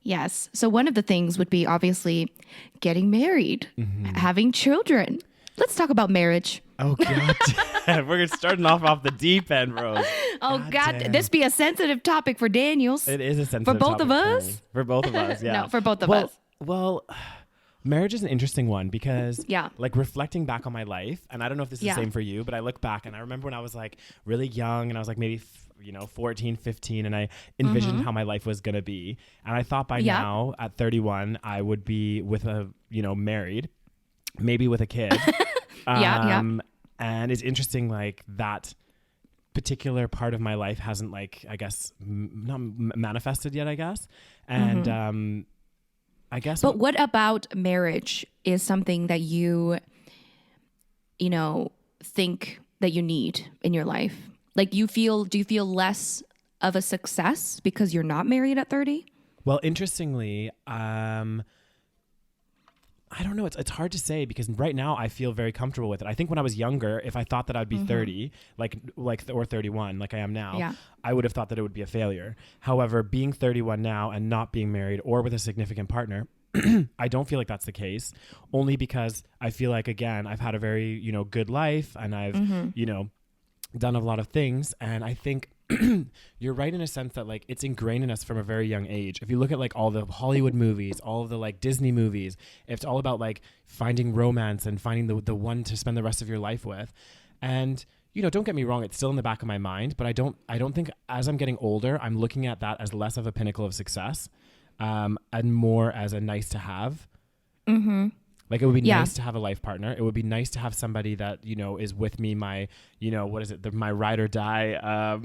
Yes. So one of the things would be obviously getting married, having children. Let's talk about marriage. Oh God, we're starting off the deep end, Rose. Oh God, this be a sensitive topic for Daniels. It is a sensitive for both topic of us. For both of us, yeah. No, for both of us. Well, marriage is an interesting one because, Yeah. like reflecting back on my life, and I don't know if this is the same for you, but I look back and I remember when I was like really young and I was like maybe 14, 15, and I envisioned how my life was gonna be, and I thought by now at 31 I would be with married, maybe with a kid. And it's interesting, like that particular part of my life hasn't, like, I guess, not manifested yet, I guess. And I guess. But what about marriage is something that you think that you need in your life? Like, do you feel less of a success because you're not married at 30? Well, interestingly, I don't know. It's hard to say because right now I feel very comfortable with it. I think when I was younger, if I thought that I'd be 30, or 31, like I am now, I would have thought that it would be a failure. However, being 31 now and not being married or with a significant partner, I don't feel like that's the case, only because I feel like, again, I've had a very, good life and I've, done a lot of things. And I think you're right in a sense that, like, it's ingrained in us from a very young age. If you look at like all the Hollywood movies, all of the like Disney movies, it's all about like finding romance and finding the one to spend the rest of your life with. And don't get me wrong, it's still in the back of my mind, but I don't think as I'm getting older, I'm looking at that as less of a pinnacle of success, and more as a nice to have. Like, it would be nice to have a life partner. It would be nice to have somebody that, is with me, my, my ride or die.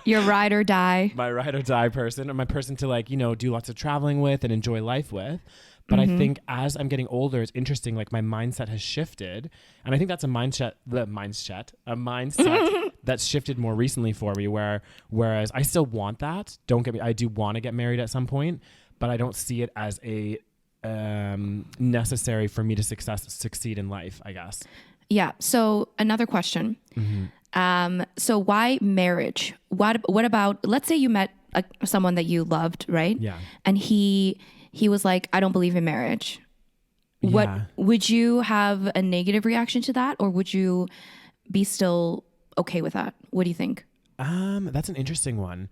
Your ride or die. My ride or die person, or my person to, like, do lots of traveling with and enjoy life with. But I think as I'm getting older, it's interesting, like, my mindset has shifted. And I think that's a mindset that's shifted more recently for me, whereas I still want that. Don't get me, I do want to get married at some point, but I don't see it as a necessary for me to succeed in life, I guess. Yeah. So another question. So why marriage? What about, let's say you met someone that you loved, right? Yeah. And he was like, I don't believe in marriage. What would you have a negative reaction to that, or would you be still okay with that? What do you think? That's an interesting one.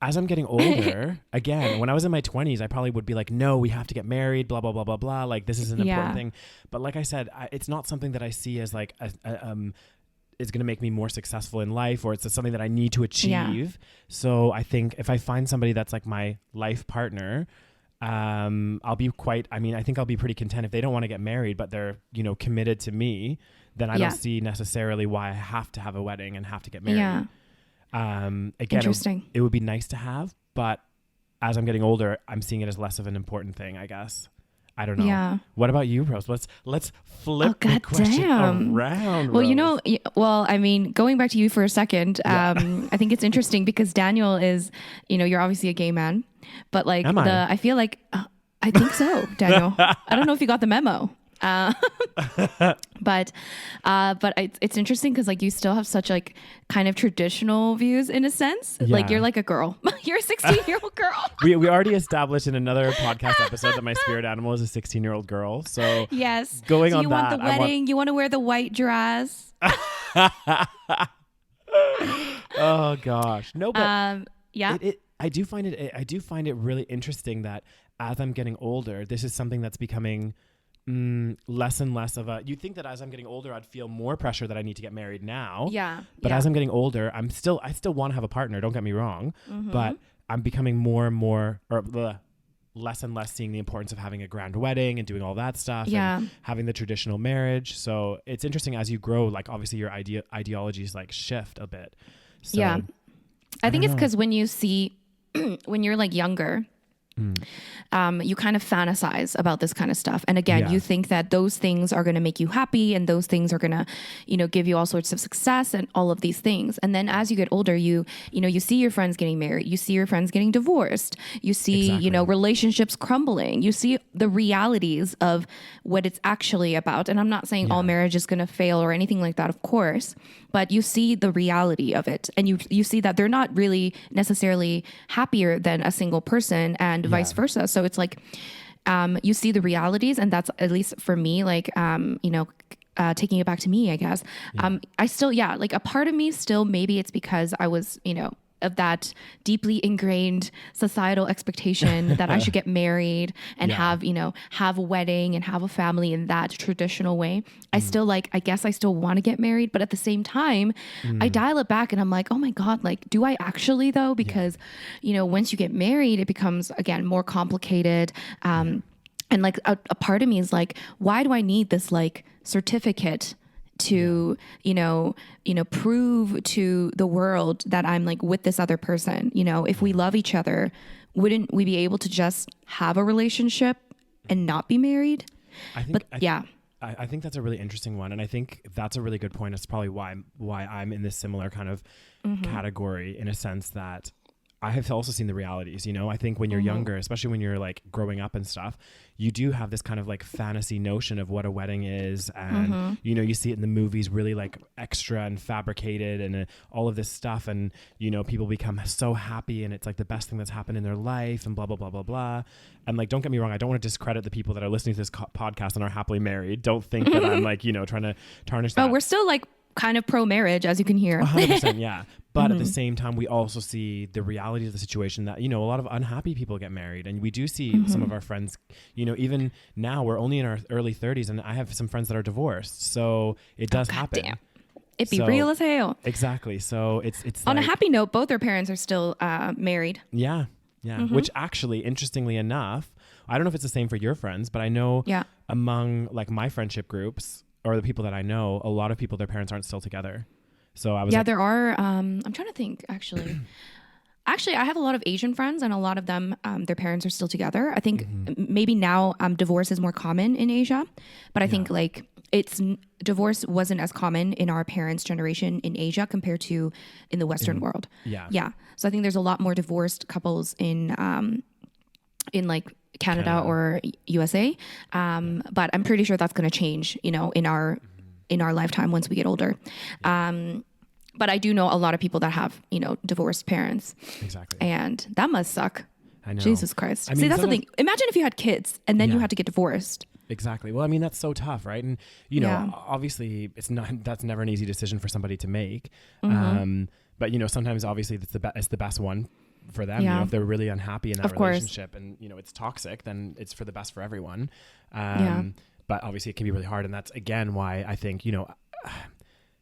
As I'm getting older, again, when I was in my 20s, I probably would be like, no, we have to get married, blah, blah, blah, blah, blah. Like, this is an important thing. But like I said, it's not something that I see as like, is going to make me more successful in life, or it's something that I need to achieve. Yeah. So I think if I find somebody that's like my life partner, I think I'll be pretty content. If they don't want to get married, but they're, committed to me, then I don't see necessarily why I have to have a wedding and have to get married. Yeah. Again, interesting. It would be nice to have, but as I'm getting older, I'm seeing it as less of an important thing, I guess. I don't know. Yeah. What about you, Rose? Let's flip the question around. Well, Rose. Going back to you for a second, I think it's interesting because Daniel is, you're obviously a gay man, but like I feel like, I think so, Daniel. I don't know if you got the memo. But it's interesting because like you still have such like kind of traditional views in a sense. Like you're like a girl. You're a 16-year-old girl. we already established in another podcast episode that my spirit animal is a 16-year-old girl. So yes, going on you want the wedding. You want to wear the white dress. Oh gosh, no, but I do find it really interesting that as I'm getting older, this is something that's becoming less and less of a. You'd think that as I'm getting older, I'd feel more pressure that I need to get married now. Yeah. But as I'm getting older, I still want to have a partner. Don't get me wrong. But I'm becoming more and more, less and less seeing the importance of having a grand wedding and doing all that stuff. And having the traditional marriage. So it's interesting as you grow. Like obviously your ideologies like shift a bit. So, I think it's because when you see when you're like younger. you kind of fantasize about this kind of stuff. And again, you think that those things are going to make you happy and those things are going to, give you all sorts of success and all of these things. And then as you get older, you see your friends getting married, you see your friends getting divorced, you see, relationships crumbling, you see the realities of what it's actually about. And I'm not saying all marriage is going to fail or anything like that, of course, but you see the reality of it. And you see that they're not really necessarily happier than a single person and vice versa. So it's like, you see the realities, and that's, at least for me, like, taking it back to me, I guess. I still, like a part of me still, maybe it's because I was, of that deeply ingrained societal expectation that I should get married and have a wedding and have a family in that traditional way. I still I guess I still want to get married, but at the same time, I dial it back and I'm like, oh my God, like, do I actually though? Because, once you get married, it becomes, again, more complicated. And like a part of me is like, why do I need this like certificate to, prove to the world that I'm like with this other person? If we love each other, wouldn't we be able to just have a relationship and not be married? I think that's a really interesting one. And I think that's a really good point. It's probably why I'm in this similar kind of category, in a sense that I have also seen the realities. I think when you're younger, especially when you're like growing up and stuff, you do have this kind of like fantasy notion of what a wedding is. And, you see it in the movies, really like extra and fabricated and all of this stuff. And, people become so happy and it's like the best thing that's happened in their life and blah, blah, blah, blah, blah. And like, don't get me wrong. I don't want to discredit the people that are listening to this podcast and are happily married. Don't think that I'm like, trying to tarnish that. Oh, we're still like kind of pro-marriage, as you can hear. 100%, yeah. But at the same time, we also see the reality of the situation that, a lot of unhappy people get married. And we do see some of our friends, even now we're only in our early 30s and I have some friends that are divorced. So it does happen. Damn. It'd be real as hell. Exactly. So it's on a happy note, both their parents are still married. Yeah. Yeah. Which actually, interestingly enough, I don't know if it's the same for your friends, but I know among like my friendship groups or the people that I know, a lot of people, their parents aren't still together. So I was there are, I'm trying to think actually. Actually, I have a lot of Asian friends and a lot of them, their parents are still together. I think maybe now divorce is more common in Asia, but I think like divorce wasn't as common in our parents' generation in Asia compared to in the Western world. Yeah. Yeah. So I think there's a lot more divorced couples in like Canada or USA. But I'm pretty sure that's going to change, in our lifetime once we get older. But I do know a lot of people that have, divorced parents. Exactly. And that must suck. I know. Jesus Christ. See, that's the thing. Imagine if you had kids and then you had to get divorced. Exactly. Well, I mean, that's so tough, right? And, obviously that's never an easy decision for somebody to make. But, sometimes obviously it's the best one for them. If they're really unhappy in that relationship and, it's toxic, then it's for the best for everyone. But obviously it can be really hard. And that's, again, why I think,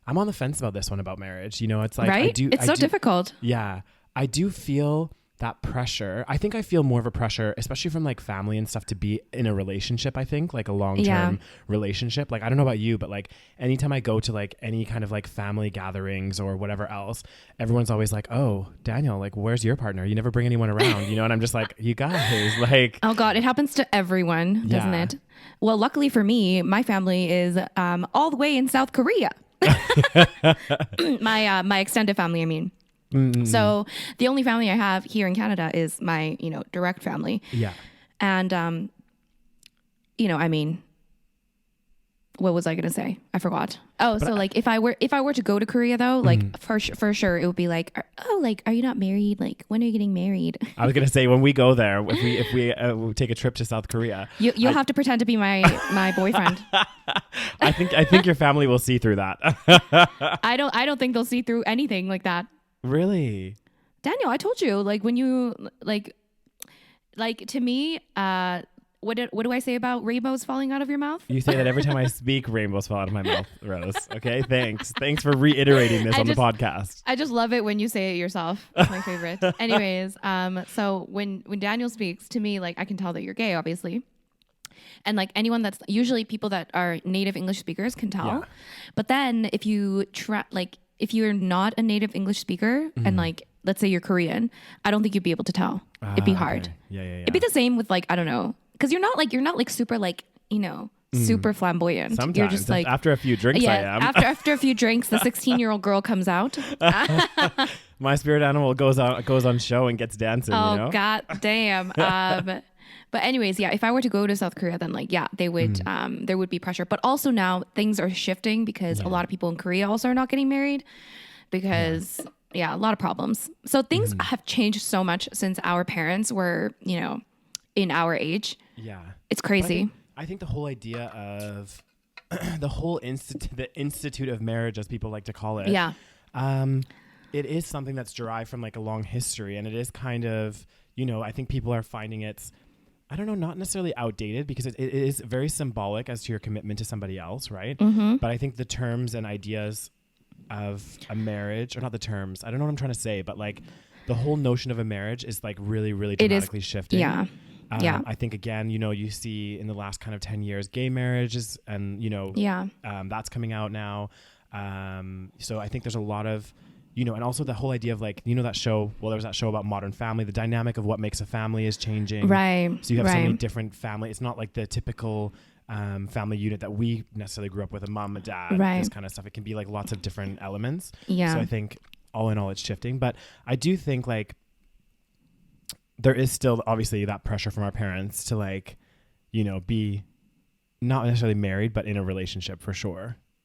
I'm on the fence about this one about marriage. It's like, right? It's so difficult. Yeah. I do feel that pressure. I think I feel more of a pressure, especially from like family and stuff, to be in a relationship. I think like a long-term relationship. Like, I don't know about you, but like anytime I go to like any kind of like family gatherings or whatever else, everyone's always like, oh, Daniel, like, where's your partner? You never bring anyone around, And I'm just like, you guys, like, oh God, it happens to everyone, doesn't it? Well, luckily for me, my family is all the way in South Korea. My extended family, I mean. So the only family I have here in Canada is my, direct family. Yeah. And, I mean, what was I going to say? I forgot. Oh, but so like if I were to go to Korea though, like for sure it would be like, are you not married? Like, when are you getting married? I was going to say, when we go there, if we take a trip to South Korea, you'll have to pretend to be my boyfriend. I think your family will see through that. I don't think they'll see through anything like that. Really? Daniel, I told you, like, when you like to me, what do I say about rainbows falling out of your mouth? You say that every time I speak, rainbows fall out of my mouth, Rose. Okay, thanks for reiterating this on the podcast. I just love it when you say it yourself. It's my favorite. Anyways, so when Daniel speaks to me, like, I can tell that you're gay, obviously. And like anyone that's usually people that are native English speakers can tell. Yeah. But then if you if you're not a native English speaker and like let's say you're Korean, I don't think you'd be able to tell. It'd be hard. Okay. Yeah. It'd be the same with like, I don't know, because you're not like super like, you know, super flamboyant. Sometimes you're just like, after a few drinks, I am. After a few drinks, the 16-year-old girl comes out. My spirit animal goes on show and gets dancing. Oh, you know? God damn. But anyways, yeah, if I were to go to South Korea, then like, yeah, they would, there would be pressure. But also now things are shifting because a lot of people in Korea also are not getting married because, a lot of problems. So things have changed so much since our parents were, you know, in our age. Yeah. It's crazy. I think the whole idea of the institute of marriage, as people like to call it. Yeah. It is something that's derived from like a long history, and it is kind of, you know, I think people are finding it's, I don't know, not necessarily outdated because it is very symbolic as to your commitment to somebody else, right? But I think the terms and ideas of a marriage, or not the terms, I don't know what I'm trying to say, but like the whole notion of a marriage is like really, really dramatically shifting. Yeah. I think, again, you know, you see in the last kind of 10 years, gay marriages and, you know, that's coming out now. So I think there's a lot of, you know, and also the whole idea of like, you know, that show, well, there was that show about Modern Family, the dynamic of what makes a family is changing. Right. So you have so many different family. It's not like the typical family unit that we necessarily grew up with, a mom and dad, this kind of stuff. It can be like lots of different elements. Yeah. So I think all in all, it's shifting. But I do think like there is still obviously that pressure from our parents to like, you know, be not necessarily married, but in a relationship for sure.